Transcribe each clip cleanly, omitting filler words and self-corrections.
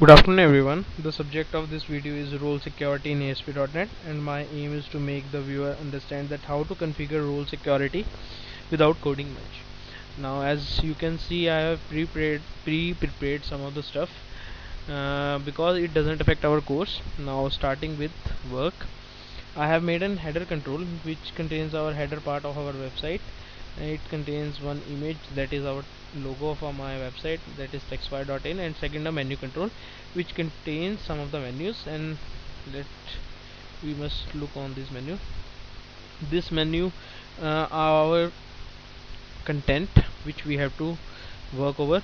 Good afternoon everyone. The subject of this video is role security in ASP.NET, and my aim is to make the viewer understand that how to configure role security without coding much. Now as you can see, I have pre-prepared some of the stuff because it doesn't affect our course. Now starting with work, I have made an header control which contains our header part of our website. It contains one image, that is our logo for my website, that is textfire.in, and second a menu control which contains some of the menus. And let we must look on this menu. This menu our content which we have to work over.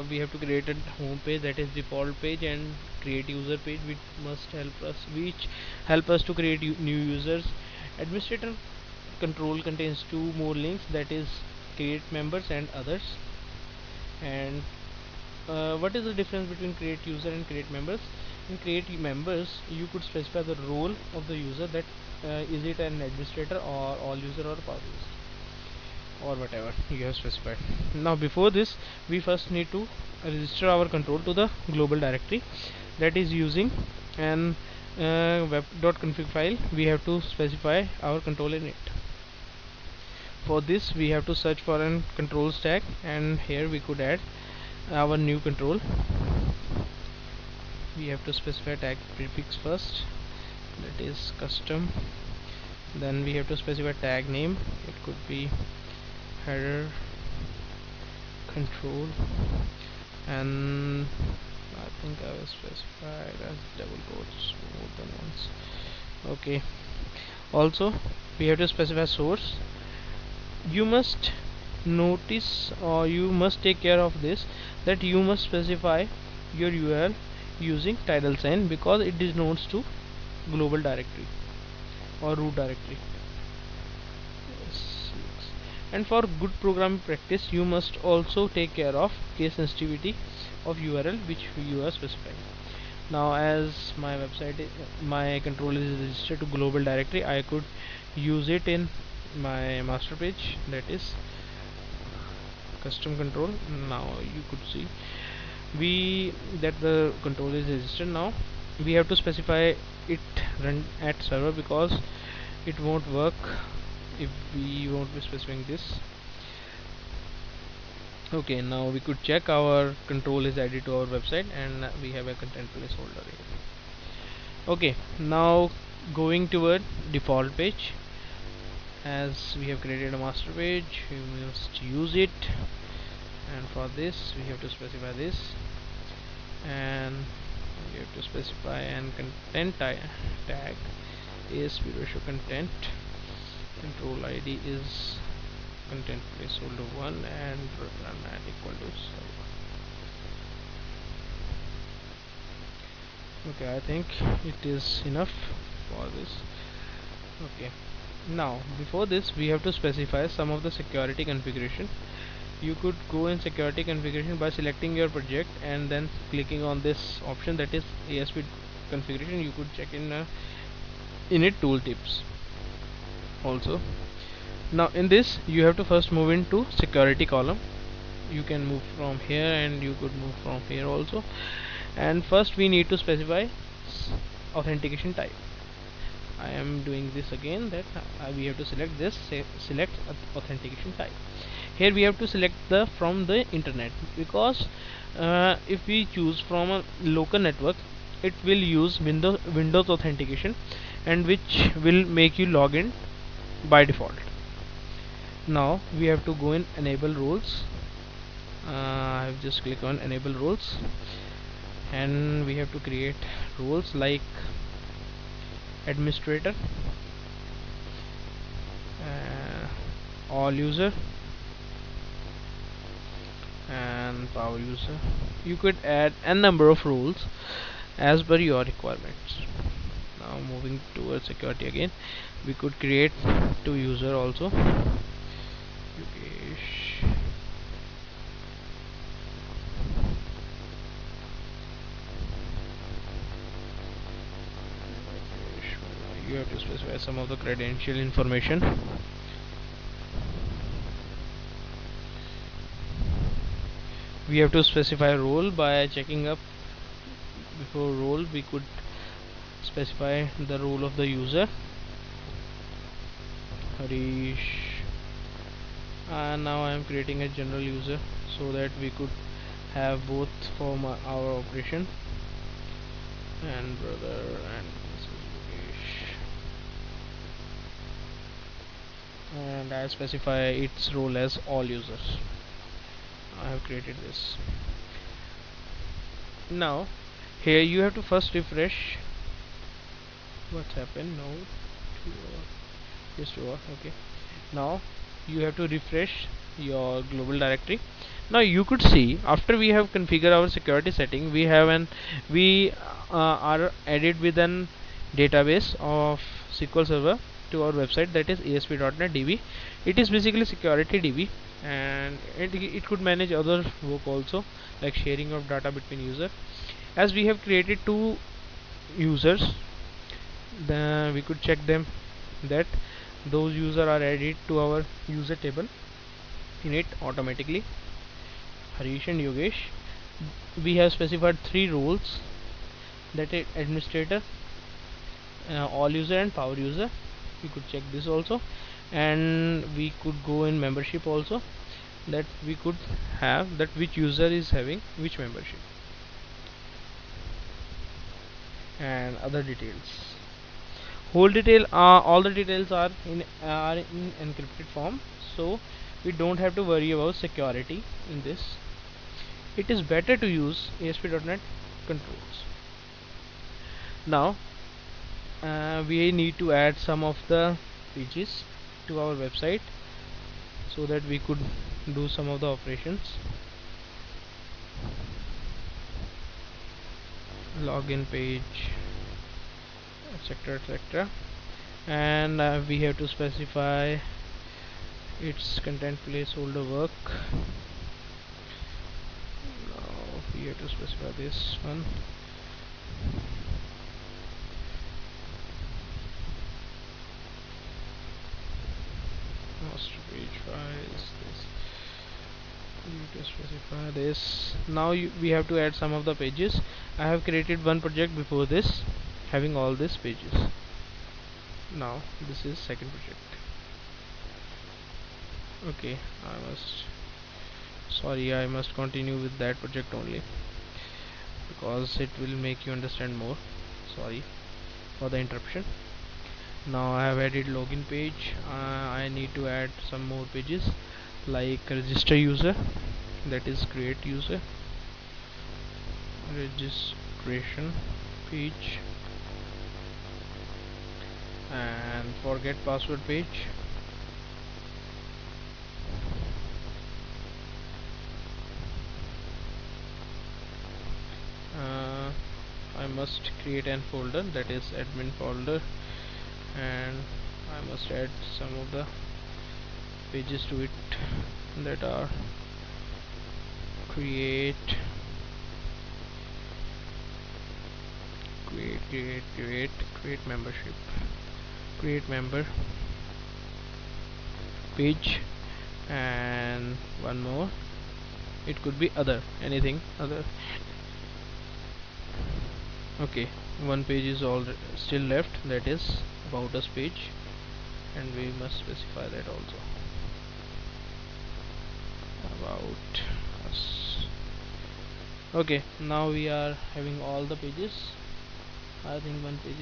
We have to create a home page, that is default page, and create user page which help us to create new users. Administrator control contains two more links, that is create members and others. And what is the difference between create user and create members? In create members, you could specify the role of the user, that is it an administrator or all user or power user or whatever you have specified. Now before this, we first need to register our control to the global directory, that is using an web.config file. We have to specify our control in it. For this we have to search for an control stack, and here we could add our new control. We have to specify tag prefix first, that is custom. Then we have to specify tag name. It could be header control, and I think I will specify it as double quotes more than once. Okay. Also we have to specify source. You must notice, or you must take care of this, that you must specify your URL using title sign, because it denotes to global directory or root directory. Yes. And for good programming practice, you must also take care of case sensitivity of URL which you are specifying. Now as my website, my control is registered to global directory, I could use it in my master page, that is custom control. Now you could see that the control is registered. Now we have to specify it run at server, because it won't work if we won't be specifying this. Okay, now we could check our control is added to our website, and we have a content placeholder here. Okay, now going toward default page, as we have created a master page, we must use it. And for this we have to specify this, and we have to specify an content tag ASP ratio content. Control ID is content placeholder 1, and run at equal to server. Okay, I think it is enough for this. Okay, now before this we have to specify some of the security configuration. You could go in security configuration by selecting your project and then clicking on this option, that is ASP configuration. You could check in init tooltips also. Now in this you have to first move into security column. You can move from here, and you could move from here also. And first we need to specify authentication type. I am doing this again, that we have to select this, select authentication type. Here we have to select the from the internet, because if we choose from a local network, it will use Windows authentication, and which will make you log in by default. Now we have to go in enable roles. I have just click on enable roles, and we have to create roles like administrator, all user, and power user. You could add n number of roles as per your requirements. Now moving towards security again, we could create two user also. You have to specify some of the credential information. We have to specify role by checking up before role we could specify the role of the user, Harish, and now I am creating a general user so that we could have both for our operation, and brother, and this is Yogesh, and I specify its role as all users. I have created this. Now here you have to first refresh. What's happened now? Just 2 hours. Okay, now you have to refresh your global directory. Now you could see after we have configured our security setting, we are added with an database of SQL Server to our website, that is ASP.NET DB. It is basically security DB, and it could manage other work also, like sharing of data between user. As we have created two users, then we could check them that those users are added to our user table in it automatically. Harish and Yogesh. We have specified three roles, that is administrator, all user, and power user. We could check this also, and we could go in membership also, that we could have that which user is having which membership and other details. All the details are in encrypted form, so we don't have to worry about security in this. It is better to use ASP.NET controls. Now we need to add some of the pages to our website so that we could do some of the operations. Login page, etc, etc, and we have to specify its content placeholder work. Now we have to specify this one. Master page files, this we need to specify this. Now we have to add some of the pages. I have created one project before this having all these pages. Now this is second project. Okay, I must continue with that project only, because it will make you understand more. Sorry for the interruption. Now I have added login page. I need to add some more pages, like register user, that is create user, registration page, and forget password page. I must create an folder, that is admin folder, and I must add some of the pages to it, that are create membership, create member page, and one more, it could be other, anything other. Okay, one page is all still left, that is about us page, and we must specify that also, about us. Okay, now we are having all the pages. I think one page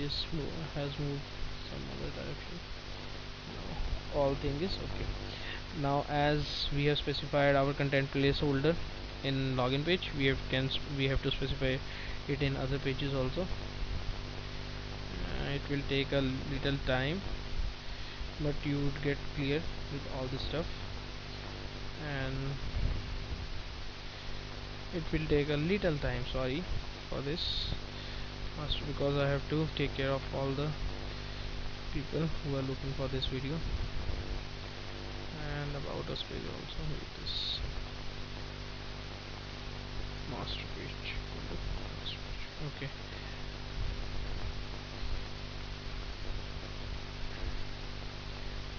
has moved some other direction. No, all thing is okay. Now as we have specified our content placeholder in login page, we have to specify it in other pages also. It will take a little time, but you would get clear with all this stuff, and it will take a little time, sorry for this, because I have to take care of all the people who are looking for this video. And about us page also with this master page. Okay,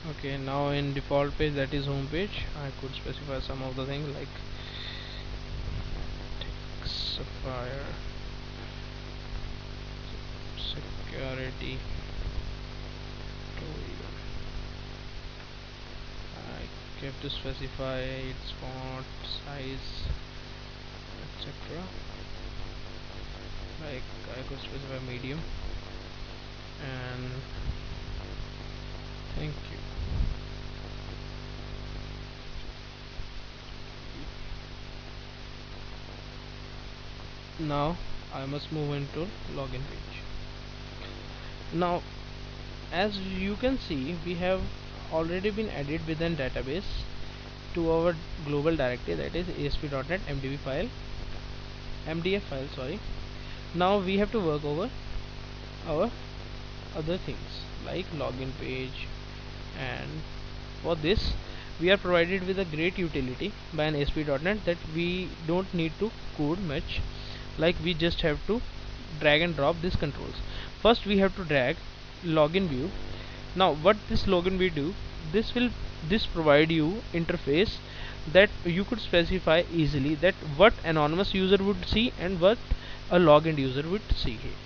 okay, now in default page, that is home page, I could specify some of the things like Sapphire security tutorial. I have to specify its font size, etc. Like I could specify medium, and thank you. Now I must move into login page. Now as you can see, we have already been added within database to our global directory, that is ASP.NET MDF file, sorry. Now we have to work over our other things like login page, and for this we are provided with a great utility by an ASP.NET that we don't need to code much. Like we just have to drag and drop these controls. First we have to drag login view. Now what this login view do, this provide you interface that you could specify easily that what anonymous user would see and what a logged user would see here.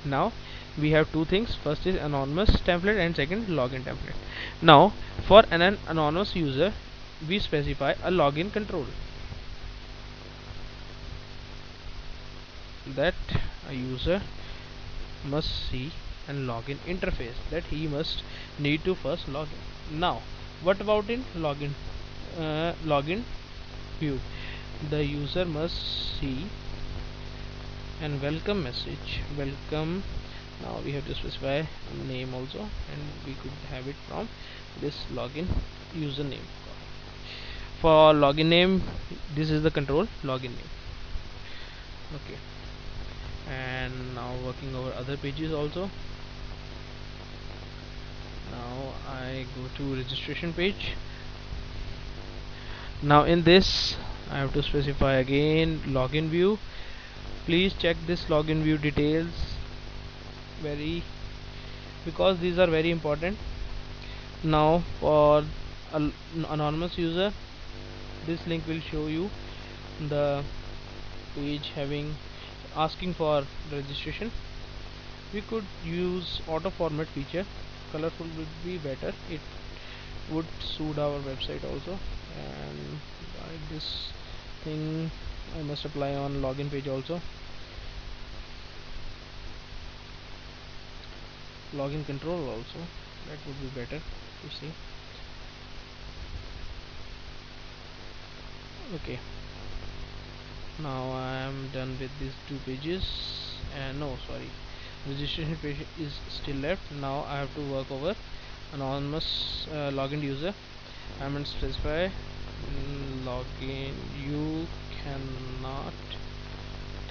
Now we have two things, first is anonymous template and second login template. Now for an anonymous user we specify a login control that a user must see and login interface that he must need to first log in. Now what about in login view? The user must see and welcome message, welcome. Now we have to specify name also, and we could have it from this login username. For login name, this is the control login name. Okay, and now working over other pages also. Now I go to registration page. Now in this I have to specify again login view. Please check this login view details because these are very important. Now for anonymous user, this link will show you the page asking for registration. We could use auto format feature, colorful would be better, it would suit our website also. And like this thing I must apply on login page also. Login control also, that would be better to see. Okay, now I am done with these two pages, and no, sorry, registration page is still left. Now I have to work over anonymous login user. I am going to specify login, you cannot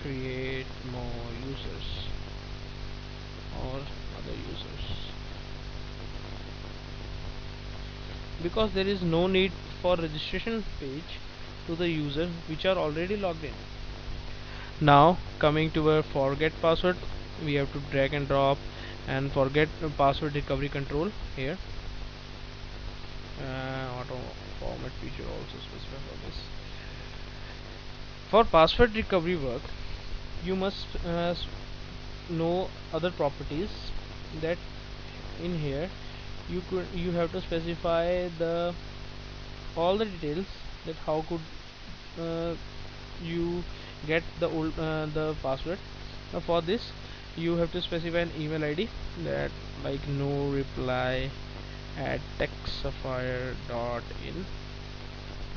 create more users or other users, because there is no need for registration page to the user which are already logged in. Now coming to our forget password, we have to drag and drop and forget password recovery control here. Auto format feature also specify for this. For password recovery work, you must know other properties, that in here you have to specify all the details, that how could you get the password. Now for this you have to specify an email ID, that like no reply at techsapphire.in.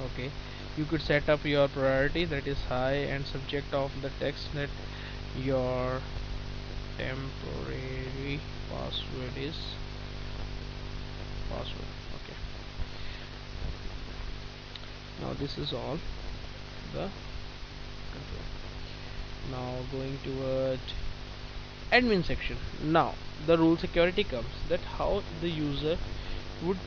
okay, you could set up your priority, that is high, and subject of the text that your temporary password is password. Okay, now this is all the control. Now going toward admin section. Now the rule security comes, that how the user would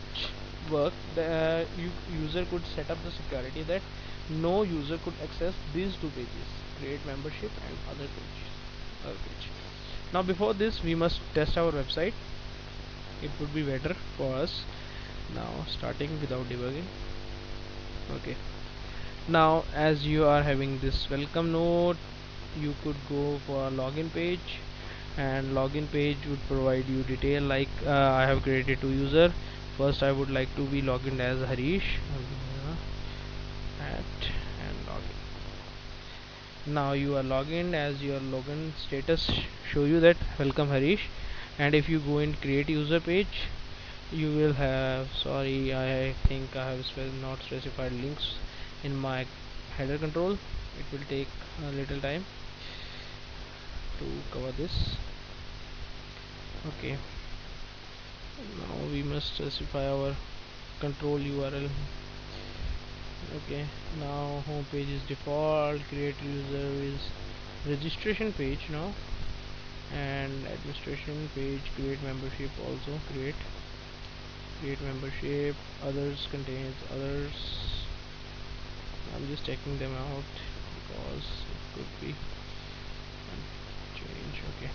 work. The user could set up the security that no user could access these two pages, create membership and other page. Now before this we must test our website, it would be better for us. Now starting without debugging. Okay, now as you are having this welcome note, you could go for a login page. and login page would provide you detail like I have created two user. First I would like to be logged in as Harish at and login. Now you are logged in, as your login status show you that welcome Harish. And if you go in create user page, you will have, sorry, I think I have not specified links in my header control. It will take a little time to cover this. Okay, now we must specify our control URL. Okay, now home page is default, create user is registration page now, and administration page, create membership also, create membership. Others contains others. I'm just checking them out because it could be change. Okay,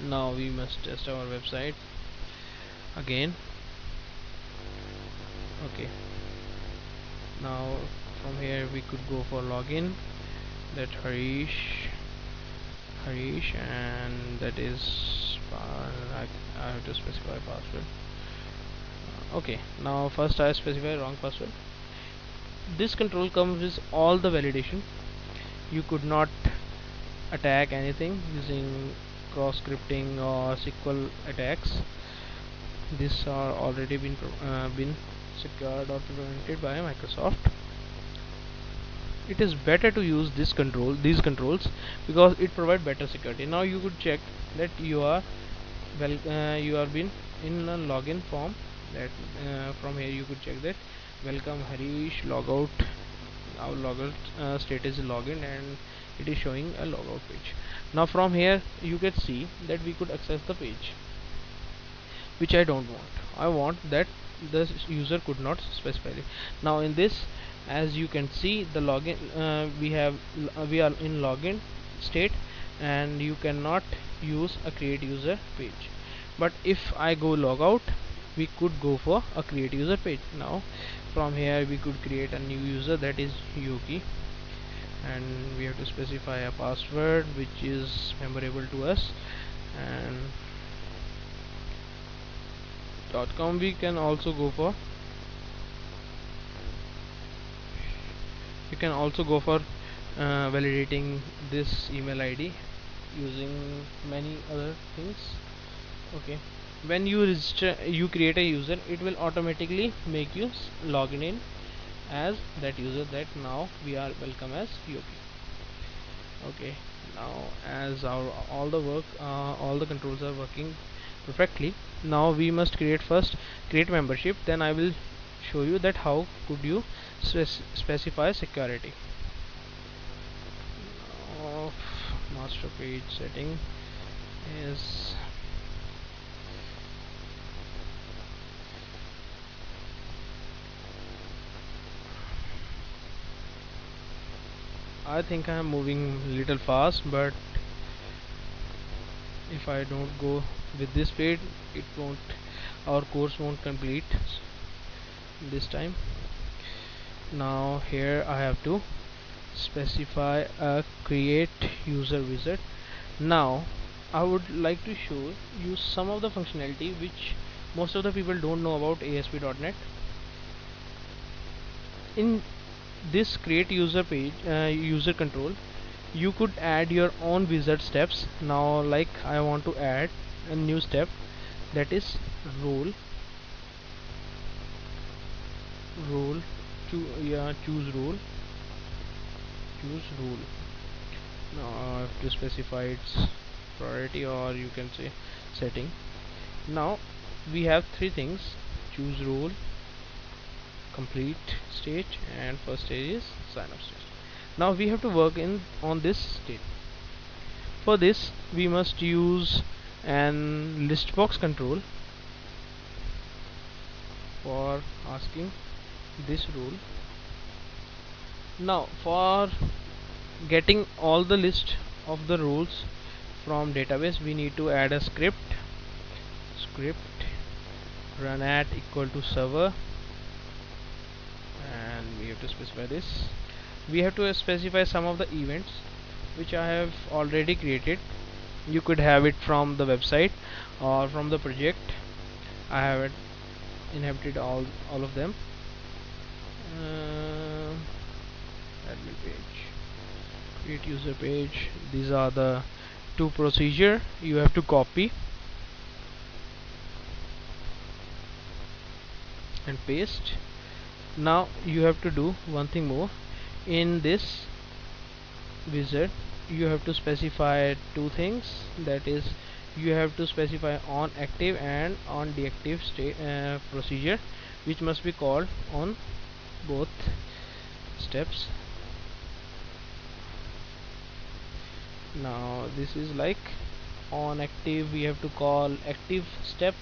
now we must test our website again. Okay, now from here we could go for login, that Harish, and that is I have to specify password. Okay, now first I specify wrong password. This control comes with all the validation. You could not attack anything using cross scripting or SQL attacks. These are already been secured or prevented by Microsoft. It is better to use these controls because it provide better security. Now you could check that you are you are been in a login form, that from here you could check that welcome Harish logout. Our logout status is login and it is showing a logout page. Now from here you can see that we could access the page, which I don't want. I want that the user could not specify it. Now in this, as you can see, the login we are in login state, and you cannot use a create user page. But if I go logout, we could go for a create user page. Now from here we could create a new user, that is Yogi, and we have to specify a password which is memorable to us. And .com we can also go for, you can also go for validating this email ID using many other things. Okay, when you register, you create a user, it will automatically make you log in as that user, that now we are welcome as Yogi. Okay, now as our all the controls are working perfectly, now we must create membership. Then I will show you that how could you specify security. Now, master page setting is I think I am moving little fast, but if I don't go with this speed, it won't, our course won't complete this time. Now here I have to specify a create user wizard. Now I would like to show you some of the functionality which most of the people don't know about ASP.NET. In this create user page, user control, you could add your own wizard steps. Now like I want to add a new step, that is role to choose role. Now I have to specify its priority, or you can say setting. Now we have three things: choose role, complete stage, and first stage is sign up stage. Now we have to work in on this state. For this we must use an list box control for asking this rule. Now for getting all the list of the rules from database, we need to add a script run at equal to server, and we have to specify this. We have to specify some of the events which I have already created. You could have it from the website or from the project. I have it inhabited all of them. uh, admin page, create user page. These are the two procedure you have to copy and paste. Now you have to do one thing more. In this wizard you have to specify two things, that is you have to specify on active and on deactive state procedure, which must be called on both steps. Now this is like on active we have to call active step,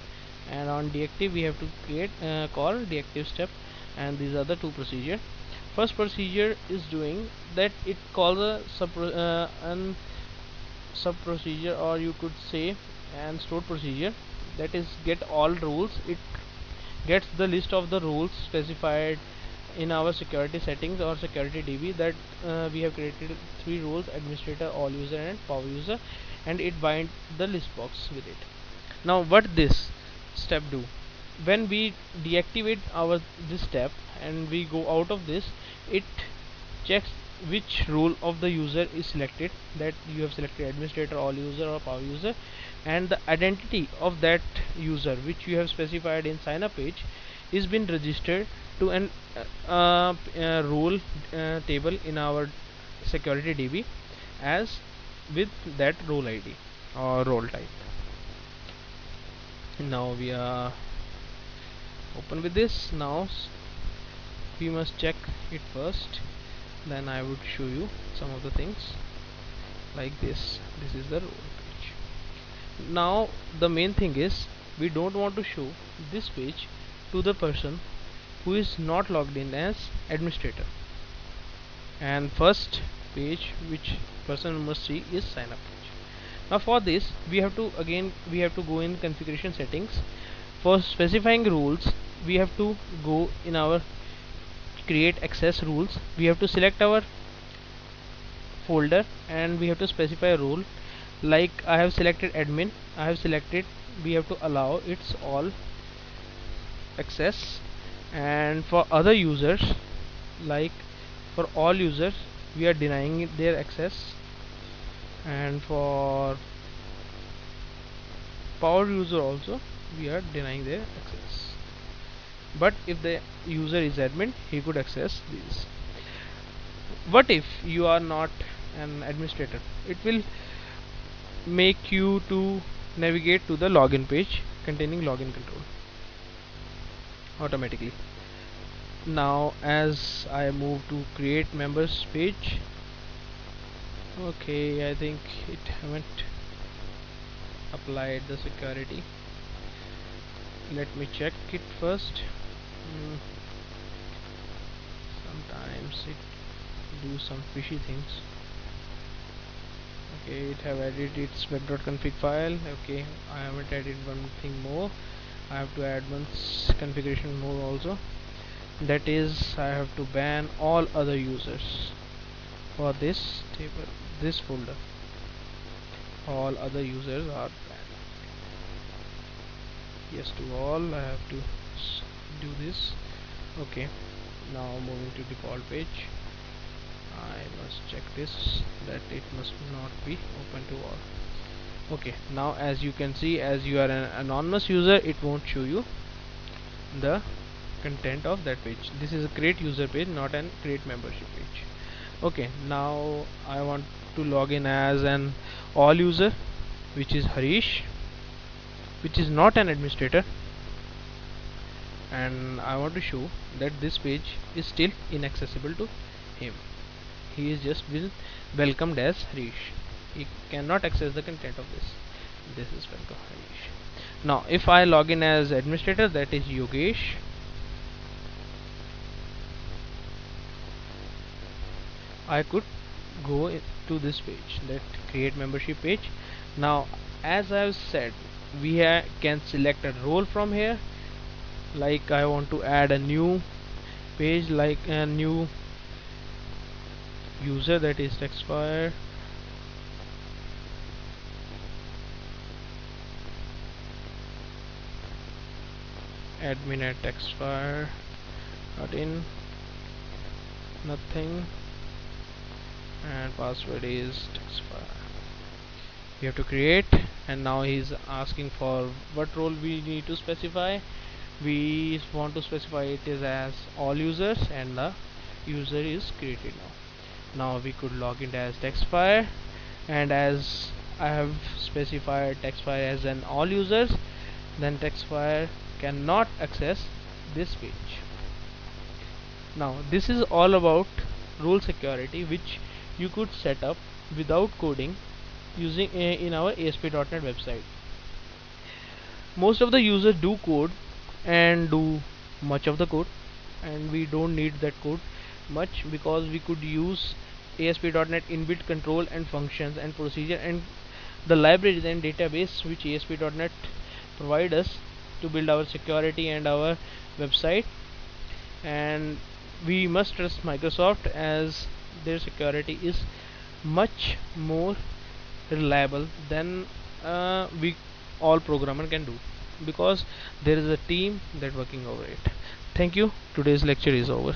and on deactive we have to create call deactive step, and these are the two procedure. First procedure is doing that it calls a sub procedure, or you could say and stored procedure, that is get all rules. It gets the list of the rules specified in our security settings or security DB, that we have created three rules: administrator, all user and power user, and it bind the list box with it. Now what this step do, when we deactivate our this step and we go out of this, it checks which rule of the user is selected, that you have selected administrator, all user or power user, and the identity of that user which you have specified in sign up page is been registered to an role table in our security DB as with that role ID or role type. Now we are open with this. Now we must check it first, then I would show you some of the things like this. This is the role page. Now the main thing is we don't want to show this page to the person who is not logged in as administrator, and first page which person must see is sign up page. Now for this we have to go in configuration settings. For specifying rules we have to go in our create access rules. We have to select our folder and we have to specify a rule. Like I have selected admin, I have selected we have to allow its all access, and for other users, like for all users we are denying their access, and for power user also we are denying their access. But if the user is admin, he could access these. What if you are not an administrator? It will make you to navigate to the login page containing login control automatically. Now as I move to create members page, okay, I think it haven't applied the security. Let me check it first. Sometimes it do some fishy things. Okay, it have added its web.config file. Okay, I haven't added one thing more. I have to add one configuration more also, that is I have to ban all other users for this table, this folder. All other users are banned. Yes to all. I have to do this. Okay, now moving to default page, I must check this, that it must not be open to all. Okay, now as you can see, as you are an anonymous user, it won't show you the content of that page. This is a create user page, not an create membership page. Okay, now I want to log in as an all user, which is Harish, which is not an administrator, and I want to show that this page is still inaccessible to him. He is just been welcomed as Harish. He cannot access the content of this. This is welcome Harish. Now if I log in as administrator, that is Yogesh, I could go to this page, that create membership page. Now as I have said, we can select a role from here. Like I want to add a new page, like a new user, that is Textfire. admin at textfire.in, nothing, and password is textfire. We have to create, and now he's asking for what role we need to specify. We want to specify it is as all users, and the user is created now we could log in as textfire, and as I have specified textfire as an all users, then textfire cannot access this page. Now this is all about role security, which you could set up without coding using in our ASP.NET website. Most of the users do code and do much of the code, and we don't need that code much, because we could use ASP.NET inbuilt control and functions and procedure and the libraries and database which ASP.NET provide us to build our security and our website. And we must trust Microsoft, as their security is much more reliable than we all programmer can do, because there is a team that working over it. Thank you. Today's lecture is over.